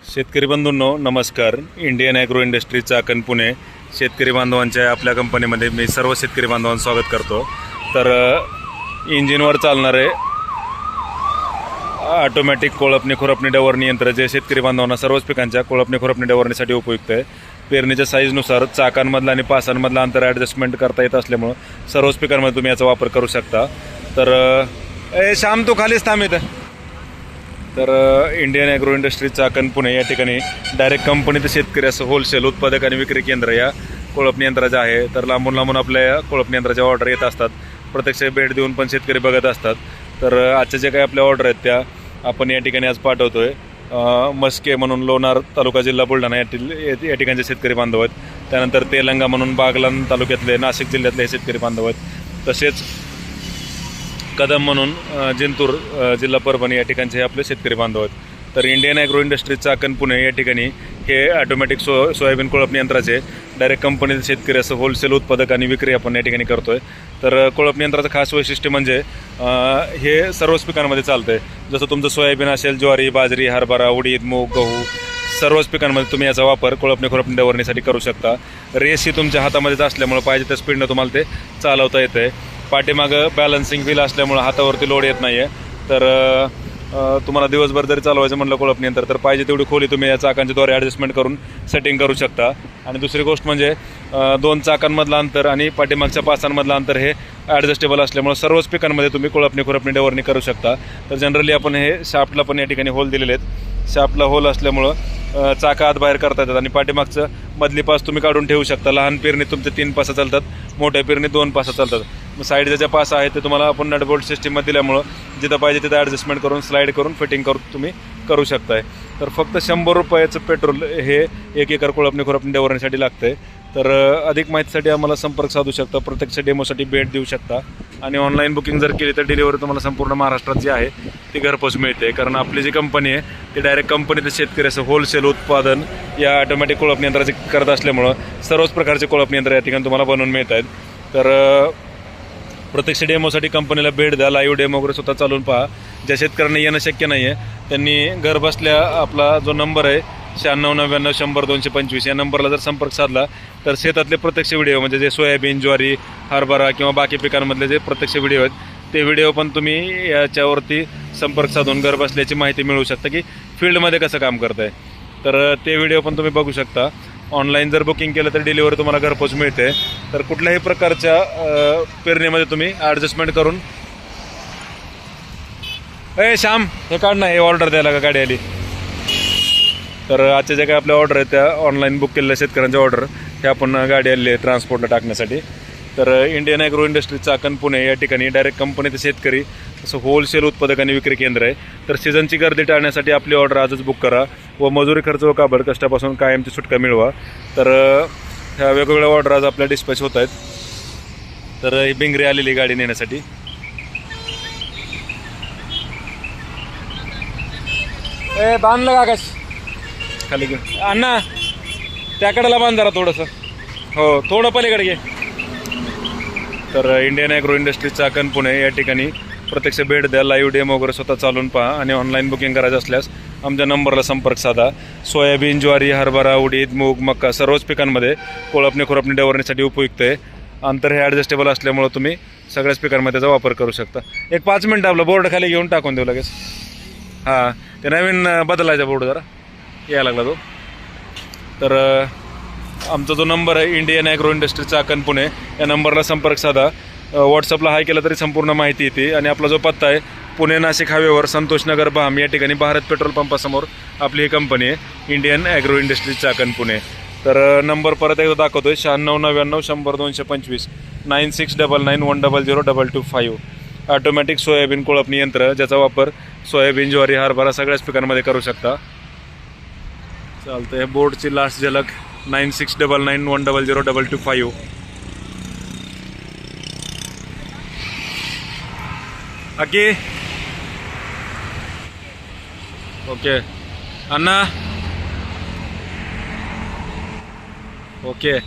शेतकरी बंधूंनो नमस्कार. Indian agro industry Chakan Pune शेतकरी बांधवांच्या आपल्या कंपनीमध्ये मी सर्व शेतकरी बांधवांचं स्वागत करतो. तर इंजिनवर चालणारे ऑटोमॅटिक कोळपणी खुरपणी डवरणी यंत्र जे शेतकरी बांधवांना सर्वच पिकांच्या कोळपणी खुरपणी डवरणीसाठी उपयुक्त आहे. पेरणीच्या साईजनुसार चाकांमधलं आणि पासांमधलं अंतर ॲडजस्टमेंट करता येत असल्यामुळं सर्वच पिकांमध्ये तुम्ही याचा वापर करू शकता. तर श्याम तू खालीच थांब इथं. तर Indian agro industry Chakan Pune या ठिकाणी डायरेक्ट कंपनी ते शेतकरी असं होलसेल उत्पादक आणि विक्री केंद्र या कोळपणी यंत्राचं आहे. तर लांबून लांबून आपल्या कोळपणी यंत्राच्या ऑर्डर येत असतात. प्रत्यक्ष भेट देऊन पण शेतकरी बघत असतात. तर आजच्या जे काही आपल्या ऑर्डर आहेत त्या आपण या ठिकाणी आज पाठवतो आहे. मस्के म्हणून लोणार तालुका जिल्हा बुलढाणा या ठिकाणचे शेतकरी बांधव आहेत. त्यानंतर तेलंगा म्हणून बागलाण तालुक्यातले नाशिक जिल्ह्यातले हे शेतकरी बांधव आहेत. तसेच कदम म्हणून जिंतूर जिल्हा परभणी या ठिकाणचे हे आपले शेतकरी बांधव आहेत. तर Indian agro industry Chakan Pune या ठिकाणी हे ऑटोमॅटिक सोयाबीन कोळपणी यंत्राचे डायरेक्ट कंपनीचे शेतकरी असं होलसेल उत्पादक आणि विक्री आपण या ठिकाणी करतो आहे. तर कोळपणी यंत्राचं खास वैशिष्ट्य म्हणजे हे सर्वच पिकांमध्ये चालतं आहे. जसं तुमचं सोयाबीन असेल, ज्वारी, बाजरी, हरभरा, उडीद, मूग, गहू सर्वच पिकांमध्ये तुम्ही याचा वापर कोळपणी खुरपणी डवरणीसाठी करू शकता. रेस ही तुमच्या हातामध्येच असल्यामुळं पाहिजे त्या स्पीडनं तुम्हाला ते चालवता येतं आहे. पाठीमागं बॅलन्सिंग व्हील असल्यामुळं हातावरती लोड येत नाही आहे. तर तुम्हाला दिवसभर जरी चालवायचं म्हटलं कोळपणी यंत्र तर पाहिजे तेवढी खोली तुम्ही या चाकांच्याद्वारे ॲडजस्टमेंट करून सेटिंग करू शकता. आणि दुसरी गोष्ट म्हणजे दोन चाकांमधलं अंतर आणि पाठीमागच्या पासांमधलं अंतर हे ॲडजस्टेबल असल्यामुळे सर्वच पिकांमध्ये तुम्ही कोळपणी खुरपणी डवरणी करू शकता. तर जनरली आपण हे शाफ्टला पण या ठिकाणी होल दिलेले आहेत. शाफ्टला होल असल्यामुळं चाका आत बाहेर करता येतात आणि पाठीमागचं मधली पास तुम्ही काढून ठेवू शकता. लहान पेरणी तुमचे 3 पासा चालतात, मोठ्या पेरणी 2 पासा चालतात. मग साईडच्या ज्या पास आहेत ते तुम्हाला आपण नट बोल्ट सिस्टीममध्ये दिल्यामुळं जिथं पाहिजे तिथं ॲडजस्टमेंट करून स्लाईड करून फिटिंग करून तुम्ही करू शकताय. तर फक्त 100 रुपयाचं पेट्रोल हे 1 एकर कोळपणी खुरपणी डवरणीसाठी लागतं आहे. तर अधिक माहितीसाठी आम्हाला संपर्क साधू शकता, प्रत्यक्ष डेमोसाठी भेट देऊ शकता. आणि ऑनलाईन बुकिंग जर केली तर डिलिव्हरी तुम्हाला संपूर्ण महाराष्ट्रात जी आहे ती घरपोच मिळते. कारण आपली जी कंपनी आहे ती डायरेक्ट कंपनीचे शेतकरी असं होलसेल उत्पादन या ऑटोमॅटिक कोळपणी यंत्राचे करत असल्यामुळं सर्वच प्रकारचे कोळपणी यंत्र या ठिकाणी तुम्हाला बनवून मिळत आहेत. तर प्रत्यक्ष डेमोसाठी कंपनीला भेट द्या, लाईव्ह डेमो वगैरे स्वतः चालून पहा. ज्या शेतकऱ्यांना येणं शक्य नाही आहे त्यांनी घर बसल्या आपला जो नंबर आहे 9699 100 225 या नंबरला जर संपर्क साधला तर शेतातले प्रत्यक्ष व्हिडिओ म्हणजे जे सोयाबीन, ज्वारी, हरभरा किंवा बाकी पिकांमधले जे प्रत्यक्ष व्हिडिओ आहेत ते व्हिडिओ पण तुम्ही याच्यावरती संपर्क साधून घर बसल्याची माहिती मिळवू शकता की फील्डमध्ये कसं काम करत आहे. तर ते व्हिडिओ पण तुम्ही बघू शकता. ऑनलाईन जर बुकिंग केलं तर डिलिव्हरी तुम्हाला घरपोच मिळते. तर कुठल्याही प्रकारच्या पेरणीमध्ये तुम्ही ॲडजस्टमेंट करून श्याम हे काढ ना, हे ऑर्डर द्यायला का गाडी आली. तर आजच्या ज्या काही आपल्या ऑर्डर आहेत त्या ऑनलाईन बुक केलेल्या शेतकऱ्यांच्या ऑर्डर हे आपण गाडी आलेली आहे ट्रान्सपोर्टला टाकण्यासाठी. तर Indian agro industry Chakan Pune या ठिकाणी डायरेक्ट कंपनीचे शेतकरी असं होलसेल उत्पादक आणि विक्री केंद्र आहे. तर सीझनची गर्दी टाळण्यासाठी आपली ऑर्डर आजच बुक करा व मजुरी खर्च व काबड कष्टापासून कायमची सुटका मिळवा. तर ह्या वेगवेगळ्या ऑर्डर आज आपल्या डिस्पॅच होत आहेत. तर ही बिंगरी आलेली गाडी नेण्यासाठी. बांधलं का कश खाली घेऊन अण्णा त्याकडेला बांध जरा थोडंसं, हो थोडं पलीकडे घे. तर Indian agro industry Chakan Pune या ठिकाणी प्रत्यक्ष भेट द्या, लाईव्ह डेमो वगैरे स्वतः चालून पहा. आणि ऑनलाईन बुकिंग करायचं असल्यास आमच्या नंबरला संपर्क साधा. सोयाबीन, ज्वारी, हरभरा, उडीद, मूग, मका सर्वच पिकांमध्ये कोळपणी खुरपणी डवरणीसाठी उपयुक्त आहे. अंतर हे ॲडजस्टेबल असल्यामुळं तुम्ही सगळ्याच पिकांमध्ये त्याचा वापर करू शकता. एक 5 मिनटं आपलं बोर्ड खाली घेऊन टाकून देऊ लगेच. हां ते नवीन बदलायचा बोर्ड जरा यायला लागला तो. तर आमचा जो नंबर आहे Indian agro industry Chakan Pune या नंबरला संपर्क साधा. व्हॉट्सअपला हाय केला तरी संपूर्ण माहिती येते. आणि आपला जो पत्ता आहे पुणे नाशिक हायवेवर संतोषनगर भाम या ठिकाणी भारत पेट्रोल पंपासमोर आपली ही कंपनी आहे Indian agro industry Chakan Pune. तर नंबर परत एकदा दाखवतो आहे 9699 100 225 9699 100 225. ऑटोमॅटिक सोयाबीन कोळपणी यंत्र ज्याचा वापर सोयाबीन, ज्वारी, हरभरा सगळ्याच पिकांमध्ये करू शकता. चालतं आहे. बोर्डची लास्ट झलक 9699 100 225. अकी ओके अण्णा ओके.